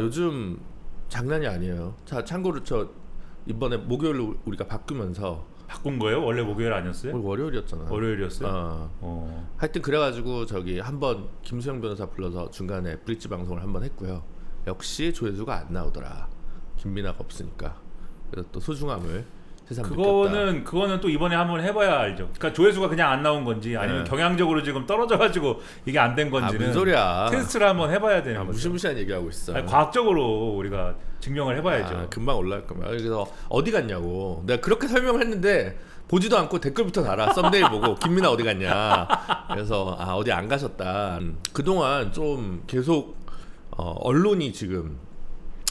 요즘 장난이 아니에요. 자, 참고로 저 이번에 목요일로 우리가 바꾸면서 바꾼 거예요? 원래 목요일 아니었어요? 오늘 월요일이었잖아. 월요일이었어요? 하여튼 그래가지고 저기 한번 김수영 변호사 불러서 중간에 브릿지 방송을 한번 했고요. 역시 조회수가 안 나오더라. 김민아가 없으니까. 그래서 또 소중함을 새삼 느꼈다. 그거는 또 이번에 한번 해봐야 알죠. 그러니까 조회수가 그냥 안 나온 건지 아니면 경향적으로 지금 떨어져가지고 이게 안 된 건지는 무슨 소리야. 테스트를 한번 해봐야 되는 거죠. 무시무시한 얘기하고 있어. 아니, 과학적으로 우리가 증명을 해봐야죠. 금방 올라갈 겁니다. 그래서 어디 갔냐고 내가 그렇게 설명을 했는데 보지도 않고 댓글부터 달아. 썸네일 보고 김민아 어디 갔냐. 그래서 어디 안 가셨다. 그동안 좀 계속 언론이 지금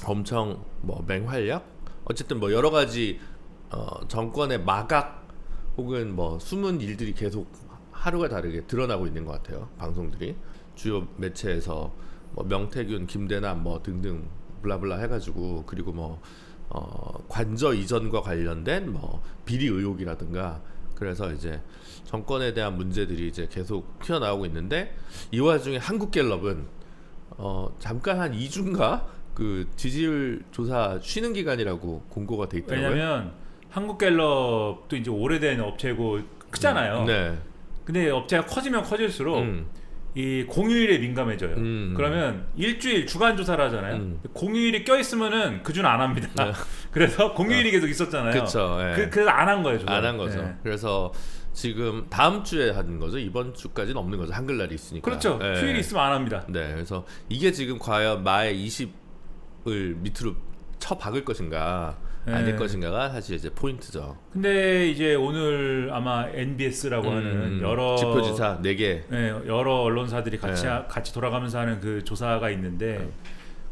엄청 뭐 맹활약 어쨌든 뭐 여러 가지 정권의 마각 혹은 뭐 숨은 일들이 계속 하루가 다르게 드러나고 있는 것 같아요. 방송들이 주요 매체에서 뭐 명태균, 김대남 뭐 등등 블라블라 해가지고 그리고 뭐 관저 이전과 관련된 뭐 비리 의혹이라든가 그래서 이제 정권에 대한 문제들이 이제 계속 튀어나오고 있는데 이 와중에 한국갤럽은 잠깐 한 2주인가 그 지지율 조사 쉬는 기간이라고 공고가 돼 있더라고요. 왜냐면 한국갤럽도 이제 오래된 업체고 크잖아요. 네. 근데 업체가 커지면 커질수록 이 공휴일에 민감해져요. 그러면 일주일 주간 조사를 하잖아요. 공휴일이 껴있으면은 그 주는 안 합니다. 네. 그래서 공휴일이 계속 있었잖아요. 그렇죠. 네. 그래서 안 한 거예요. 안 한 거죠. 네. 그래서 지금 다음 주에 하는 거죠. 이번 주까지는 없는 거죠. 한글날이 있으니까. 그렇죠. 네. 휴일이 있으면 안 합니다. 네. 그래서 이게 지금 과연 마의 20을 밑으로 쳐 박을 것인가 아닐 것인가가 사실 이제 포인트죠. 근데 이제 오늘 아마 NBS라고 하는 여러 지표지사 4개, 여러 언론사들이 같이 돌아가면서 하는 그 조사가 있는데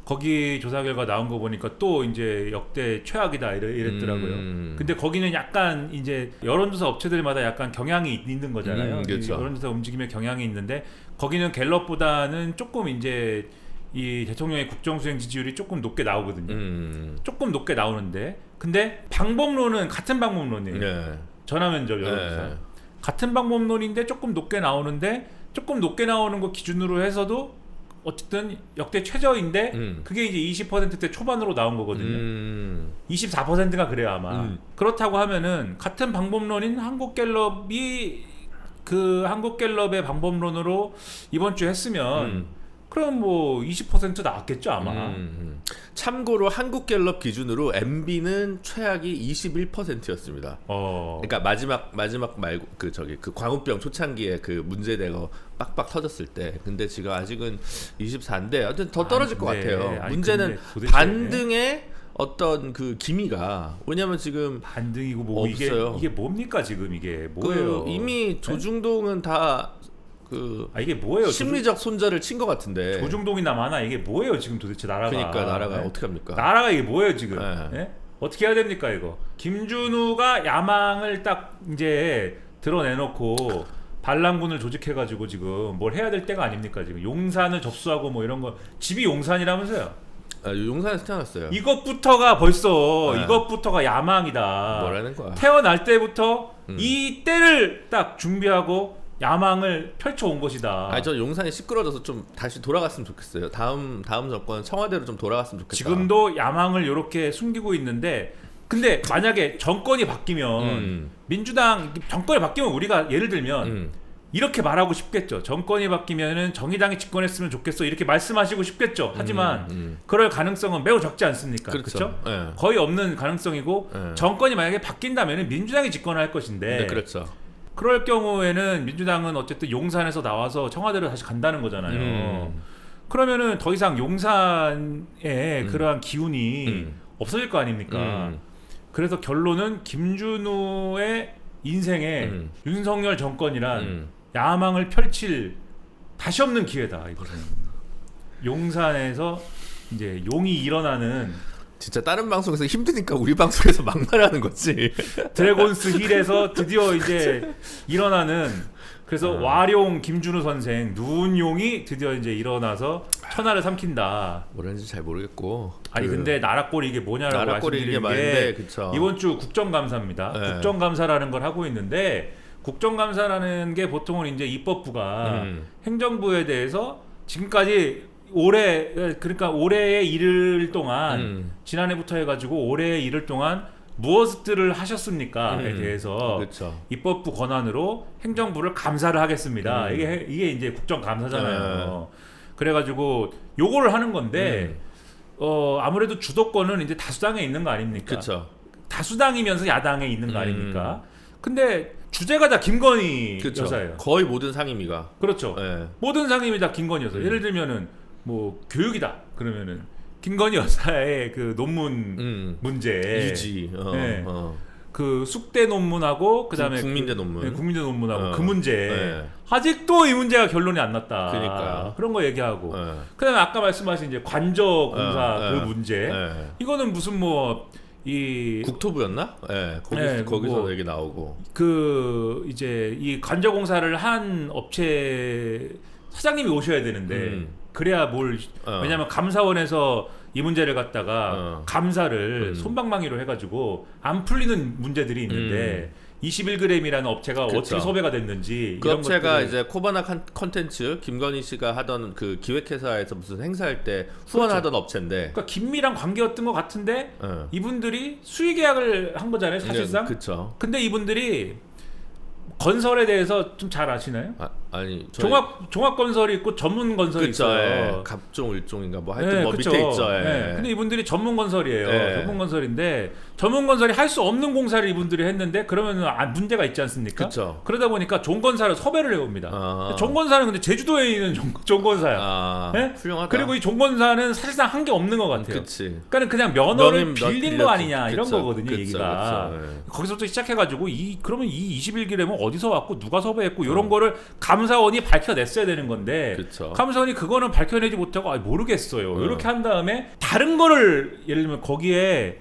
거기 조사 결과 나온 거 보니까 또 이제 역대 최악이다 이랬더라고요. 근데 거기는 약간 이제 여론조사 업체들마다 약간 경향이 있는 거잖아요. 그렇죠. 여론조사 움직임에 경향이 있는데 거기는 갤럽보다는 조금 이제 이 대통령의 국정수행 지지율이 조금 높게 나오거든요. 조금 높게 나오는데 근데 방법론은 같은 방법론이에요. 네. 전화면접 여론조사 같은 방법론인데 조금 높게 나오는데 조금 높게 나오는 거 기준으로 해서도 어쨌든 역대 최저인데 그게 이제 20%대 초반으로 나온 거거든요. 24%가 그래요 아마. 그렇다고 하면은 같은 방법론인 한국갤럽이 그 한국갤럽의 방법론으로 이번 주 했으면 그럼 뭐 20% 나왔겠죠 아마. 참고로 한국갤럽 기준으로 MB는 최악이 21%였습니다. 그러니까 마지막 말고 그 광우병 초창기에 그 문제되고 빡빡 터졌을 때. 근데 지금 아직은 24인데 하여튼 더 떨어질 것 같아요. 문제는 반등의 어떤 그 기미가 왜냐면 지금 반등이고 뭐 없어요. 이게 뭡니까 지금 이게 뭐예요? 이미 조중동은 다 이게 뭐예요? 심리적 손절을 친 것 같은데 조중동이나 마나 이게 뭐예요 지금 도대체 나라가? 그러니까 나라가 어떻게 합니까? 나라가 이게 뭐예요 지금? 네? 어떻게 해야 됩니까 이거? 김준우가 야망을 딱 이제 드러내놓고 반란군을 조직해가지고 지금 뭘 해야 될 때가 아닙니까 지금? 용산을 접수하고 뭐 이런 거 집이 용산이라면서요? 용산에서 태어났어요. 이것부터가 벌써 이것부터가 야망이다. 뭐라는 거야? 태어날 때부터 이 때를 딱 준비하고 야망을 펼쳐온 것이다. 저 용산이 시끄러져서 좀 다시 돌아갔으면 좋겠어요. 다음 정권 청와대로 좀 돌아갔으면 좋겠다. 지금도 야망을 이렇게 숨기고 있는데 근데 만약에 정권이 바뀌면 민주당 정권이 바뀌면 우리가 예를 들면 이렇게 말하고 싶겠죠. 정권이 바뀌면은 정의당이 집권했으면 좋겠어 이렇게 말씀하시고 싶겠죠. 하지만 그럴 가능성은 매우 적지 않습니까? 그렇죠? 네. 거의 없는 가능성이고 정권이 만약에 바뀐다면은 민주당이 집권할 것인데 네, 그렇죠. 그럴 경우에는 민주당은 어쨌든 용산에서 나와서 청와대로 다시 간다는 거잖아요. 그러면은 더 이상 용산에 그러한 기운이 없어질 거 아닙니까? 그래서 결론은 김준우의 인생에 윤석열 정권이란 야망을 펼칠 다시 없는 기회다. 이것은 용산에서 이제 용이 일어나는. 진짜 다른 방송에서 힘드니까 우리 방송에서 막말하는 거지. 드래곤스 힐에서 드디어 이제 일어나는 그래서 와룡 김준우 선생 누운용이 드디어 이제 일어나서 천하를 삼킨다. 뭐라는지 잘 모르겠고. 아니 근데 나라꼴이 이게 뭐냐라고 나라꼴이 이게 말씀드리는 게 그쵸. 이번 주 국정감사입니다. 네. 국정감사라는 걸 하고 있는데 국정감사라는 게 보통은 이제 입법부가 행정부에 대해서 지금까지 올해 그러니까 올해에 이를 동안 지난해부터 해가지고 올해에 이를 동안 무엇들을 하셨습니까에 대해서 그렇죠. 입법부 권한으로 행정부를 감사를 하겠습니다. 이게 이제 국정감사잖아요. 그래가지고 요거를 하는 건데 아무래도 주도권은 이제 다수당에 있는 거 아닙니까? 그렇죠. 다수당이면서 야당에 있는 거 아닙니까? 근데 주제가 다 김건희 그쵸. 여사예요. 거의 모든 상임위가. 그렇죠. 네. 모든 상임위 다 김건희 여사. 예를 들면은 뭐 교육이다 그러면은 김건희 여사의 그 논문 문제 유지. 네. 그 숙대 논문하고 그다음에 국민대 논문. 네, 국민대 논문하고 그 문제 네. 아직도 이 문제가 결론이 안 났다. 그러니까요. 그런 거 얘기하고 네. 그다음에 아까 말씀하신 이제 관저 공사 네. 그 네. 문제 네. 이거는 무슨 뭐 이 국토부였나? 네. 거기서 뭐 얘기 나오고. 그 이제 이 관저 공사를 한 업체 사장님이 오셔야 되는데 그래야 뭘 왜냐하면 감사원에서 이 문제를 갖다가 감사를 솜방망이로 해가지고 안 풀리는 문제들이 있는데 21g이라는 업체가 그쵸. 어떻게 섭외가 됐는지 그 이런 업체가 것들을 이제 코바나 컨텐츠 김건희 씨가 하던 그 기획회사에서 무슨 행사할 때 후원하던 업체인데. 그러니까 긴밀한 관계였던 것 같은데 네. 이분들이 수의 계약을 한 거잖아요 사실상. 그렇죠. 근데 이분들이 건설에 대해서 좀 잘 아시나요? 아니 종합 건설이 있고 전문 건설이 그쵸, 있어요. 예. 갑종 일종인가 뭐 하여튼 네, 뭐 그쵸. 밑에 있죠. 예. 네. 근데 이분들이 전문 건설이에요. 예. 전문 건설인데 전문 건설이 할 수 없는 공사를 이분들이 했는데 그러면은 문제가 있지 않습니까? 그쵸. 그러다 보니까 종건사를 섭외를 해옵니다. 아. 종건사는 근데 제주도에 있는 종건사야. 아, 네? 훌륭하다. 그리고 이 종건사는 사실상 한 게 없는 것 같아요. 그치. 그러니까 그냥 면허를 면허 빌린 거 아니냐 이런 그쵸, 거거든요. 그쵸, 얘기가. 그쵸, 예. 거기서부터 시작해가지고 그러면 이 21g은 어디서 왔고 누가 섭외했고 이런 거를 감사원이 밝혀냈어야 되는 건데 그쵸. 감사원이 그거는 밝혀내지 못하고 모르겠어요. 이렇게 한 다음에 다른 거를 예를 들면 거기에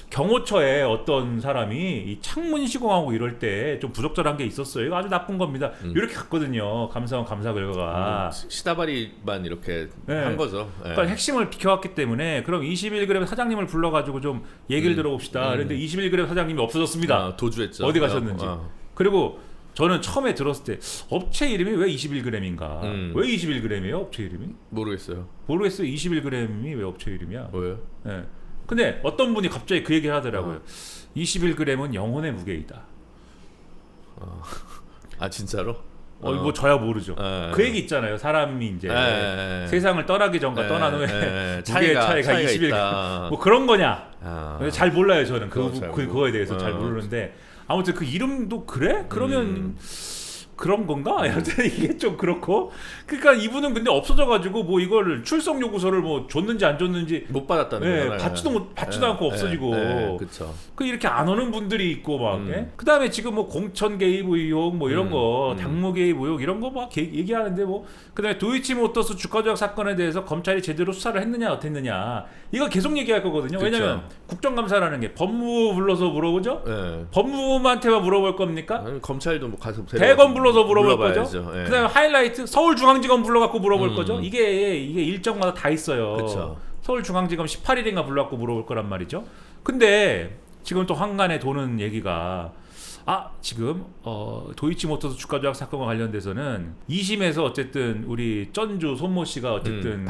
경호처에 어떤 사람이 이 창문 시공하고 이럴 때 좀 부적절한 게 있었어요. 이거 아주 나쁜 겁니다. 이렇게 갔거든요. 감사원 감사 결과가. 시다바리만 이렇게 네. 한 거죠. 예. 그러니까 핵심을 비켜왔기 때문에 그럼 21g 사장님을 불러가지고 좀 얘기를 들어봅시다. 그런데 21g 사장님이 없어졌습니다. 아, 도주했죠. 어디 가셨는지. 어. 그리고 저는 처음에 들었을 때 업체 이름이 왜 21g인가? 왜 21g이에요? 업체 이름이? 모르겠어요. 모르겠어요. 21g이 왜 업체 이름이야? 뭐예요? 네. 근데 어떤 분이 갑자기 그 얘기를 하더라고요. 21g은 영혼의 무게이다. 아 진짜로? 뭐 저야 모르죠. 그 얘기 있잖아요. 사람이 이제 세상을 떠나기 전과 떠난 후에 무게의 차이가 21g. 있다. 뭐 그런 거냐? 아. 잘 몰라요. 저는 잘 그거에 대해서 잘 모르는데 아무튼 그 이름도 그래? 그러면 그런 건가? 여튼 이게 좀 그렇고 그러니까 이분은 근데 없어져가지고 뭐 이걸 출석 요구서를 뭐 줬는지 안 줬는지 못 받았다는 거잖아요. 받지도 않고 없어지고 그렇죠. 그 이렇게 안 오는 분들이 있고 막 그 다음에 지금 뭐 공천 개입 의혹 뭐 이런 거 당무 개입 의혹 이런 거 막 얘기하는데 뭐 그다음에 도이치모터스 주가 조작 사건에 대해서 검찰이 제대로 수사를 했느냐 어땠느냐 이거 계속 얘기할 거거든요. 그쵸. 왜냐면 국정감사라는 게 법무부 불러서 물어보죠. 네. 법무부한테만 물어볼 겁니까? 아니, 검찰도 뭐 가서 대검 불러서 물어볼 물어봐야죠. 거죠. 예. 그다음에 하이라이트 서울중앙지검 불러갖고 물어볼 거죠. 이게 일정마다 다 있어요. 그쵸. 서울중앙지검 18일인가 불러갖고 물어볼 거란 말이죠. 근데 지금 또 한간에 도는 얘기가 지금 도이치모터스 주가 조작 사건과 관련돼서는 2심에서 어쨌든 우리 전주 손모 씨가 어쨌든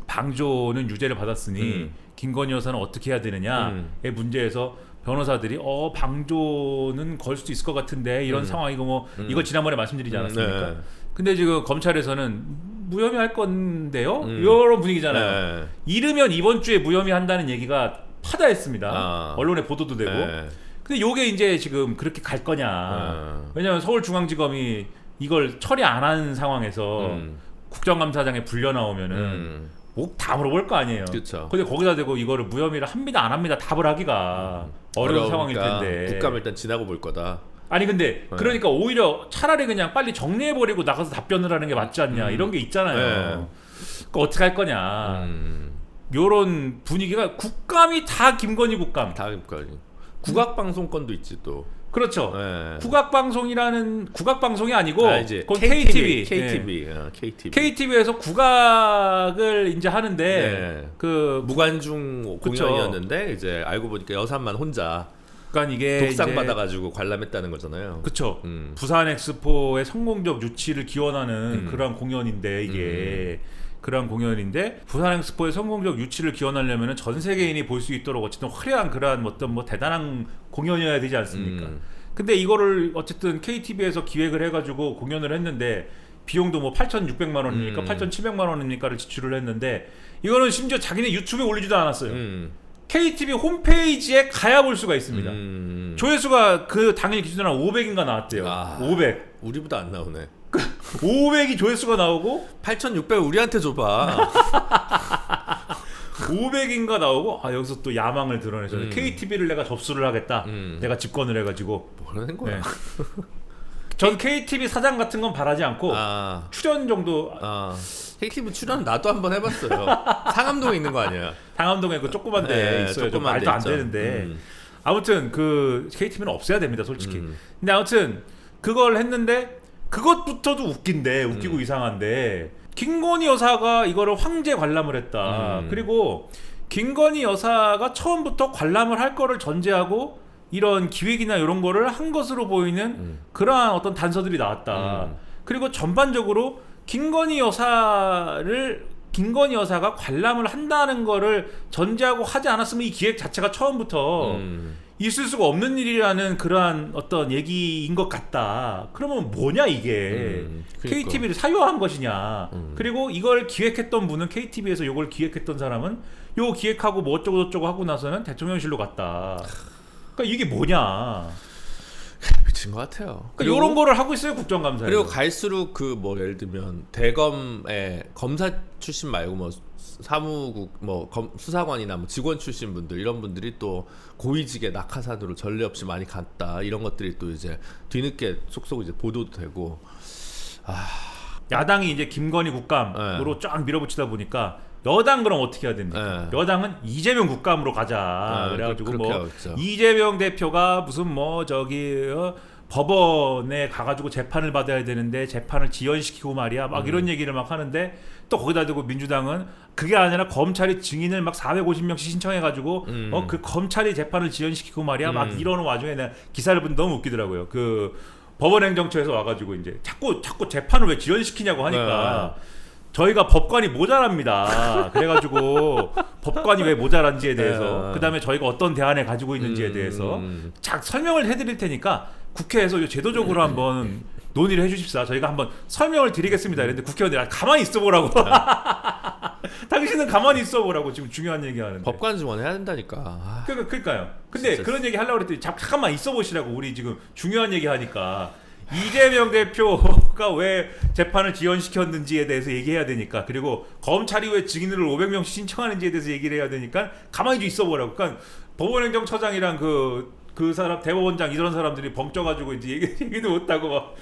방조는 유죄를 받았으니 김건희 여사는 어떻게 해야 되느냐의 문제에서 변호사들이 방조는 걸 수도 있을 것 같은데 이런 상황이고 뭐 이거 지난번에 말씀드리지 않았습니까? 네. 근데 지금 검찰에서는 무혐의 할 건데요? 이런 분위기잖아요. 네. 이르면 이번 주에 무혐의 한다는 얘기가 파다했습니다. 언론에 보도도 되고. 네. 근데 요게 이제 지금 그렇게 갈 거냐? 왜냐하면 서울중앙지검이 이걸 처리 안 한 상황에서 국정감사장에 불려 나오면은 뭐 다 물어볼 거 아니에요. 그쵸. 근데 거기다 대고 이거를 무혐의를 합니다 안 합니다 답을 하기가 어려운 상황일 텐데. 국감을 일단 지나고 볼 거다. 아니 근데 그러니까 오히려 차라리 그냥 빨리 정리해버리고 나가서 답변을 하는 게 맞지 않냐 이런 게 있잖아요. 네. 그러니까 어떻게 할 거냐. 요런 분위기가 국감이 다 김건희 국감. 다 국감이. 국악방송권도 있지 또. 그렇죠. 네. 국악방송이 아니고 이제 그건 KTV. KTV에서 국악을 이제 하는데 네. 그 무관중 그쵸. 공연이었는데 이제 알고 보니까 여사만 혼자 그러니까 이게 독상 이제 받아가지고 관람했다는 거잖아요. 그렇죠. 부산 엑스포의 성공적 유치를 기원하는 그런 공연인데 이게 그런 공연인데 부산 엑스포의 성공적 유치를 기원하려면 전 세계인이 볼 수 있도록 어쨌든 화려한 그러한 어떤 뭐 대단한 공연이어야 되지 않습니까? 근데 이거를 어쨌든 KTV에서 기획을 해가지고 공연을 했는데 비용도 뭐 8,600만 원입니까? 8,700만 원입니까를 지출을 했는데 이거는 심지어 자기네 유튜브에 올리지도 않았어요. KTV 홈페이지에 가야 볼 수가 있습니다. 조회수가 그 당일 기준으로 한 500인가 나왔대요. 500. 우리보다 안 나오네. 500이 조회수가 나오고 8,600 우리한테 줘봐. 500인가 나오고 여기서 또 야망을 드러내서 KTV를 내가 접수를 하겠다. 내가 집권을 해가지고 뭐라는 거야? 네. 전 KTV 사장 같은 건 바라지 않고 출연 정도. KTV 출연 나도 한번 해봤어요. 상암동에 있는 거 아니야? 상암동에 그 조그만 데 있어요. 좀 말도 안 되는데. 아무튼 그 KTV는 없애야 됩니다, 솔직히. 근데 아무튼 그걸 했는데 그것부터도 웃기고 이상한데 김건희 여사가 이거를 황제 관람을 했다. 그리고 김건희 여사가 처음부터 관람을 할 거를 전제하고 이런 기획이나 이런 거를 한 것으로 보이는 그러한 어떤 단서들이 나왔다. 그리고 전반적으로 김건희 여사가 관람을 한다는 거를 전제하고 하지 않았으면 이 기획 자체가 처음부터 있을 수가 없는 일이라는 그러한 어떤 얘기인 것 같다. 그러면 뭐냐 이게 그러니까. KTV를 사유화한 것이냐. 그리고 이걸 기획했던 분은 KTV에서 이걸 기획했던 사람은 요 기획하고 뭐 어쩌고 저쩌고 하고 나서는 대통령실로 갔다. 그러니까 이게 뭐냐. 미친 것 같아요. 그러니까 이런 거를 하고 있어요 국정감사에. 그리고 갈수록 그 뭐 예를 들면 대검의 검사 출신 말고 뭐 사무국 뭐 수사관이나 뭐 직원 출신 분들 이런 분들이 또 고위직의 낙하산으로 전례 없이 많이 갔다 이런 것들이 또 이제 뒤늦게 속속 이제 보도도 되고. 야당이 이제 김건희 국감으로 쫙 밀어붙이다 보니까 여당 그럼 어떻게 해야 됩니까? 여당은 이재명 국감으로 가자. 그래가지고 뭐 하겠죠. 이재명 대표가 무슨 뭐 저기 법원에 가가지고 재판을 받아야 되는데 재판을 지연시키고 말이야 막 이런 얘기를 막 하는데 또 거기다 대고 민주당은 그게 아니라 검찰이 증인을 막 450명씩 신청해가지고 그 검찰이 재판을 지연시키고 말이야 막 이러는 와중에 내가 기사를 보는데 너무 웃기더라고요. 그 법원행정처에서 와가지고 이제 자꾸 재판을 왜 지연시키냐고 하니까 저희가 법관이 모자랍니다. 그래가지고 법관이 왜 모자란지에 대해서 그 다음에 저희가 어떤 대안을 가지고 있는지에 대해서 자 설명을 해드릴 테니까 국회에서 제도적으로 한번 논의를 해주십사. 저희가 한번 설명을 드리겠습니다. 이랬는데 국회의원들이 가만히 있어보라고. 당신은 가만히 있어보라고 지금 중요한 얘기하는데. 법관 지원해야 된다니까. 그러니까요. 근데 그런 얘기 하려고 그랬더니 잠깐만 있어보시라고. 우리 지금 중요한 얘기 하니까. 이재명 대표가 왜 재판을 지연시켰는지에 대해서 얘기해야 되니까, 그리고 검찰이 왜 증인을 500명씩 신청하는지에 대해서 얘기를 해야 되니까 가만히 좀 있어보라고. 그러니까 법원행정처장이랑 그 사람 대법원장 이런 사람들이 벙쪄가지고 이제 얘기도 못하고 막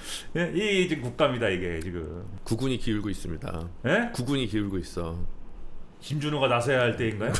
이 지금 국감이다 이게 지금. 국군이 기울고 있습니다. 예? 국군이 기울고 있어. 김준호가 나서야 할 때인가요?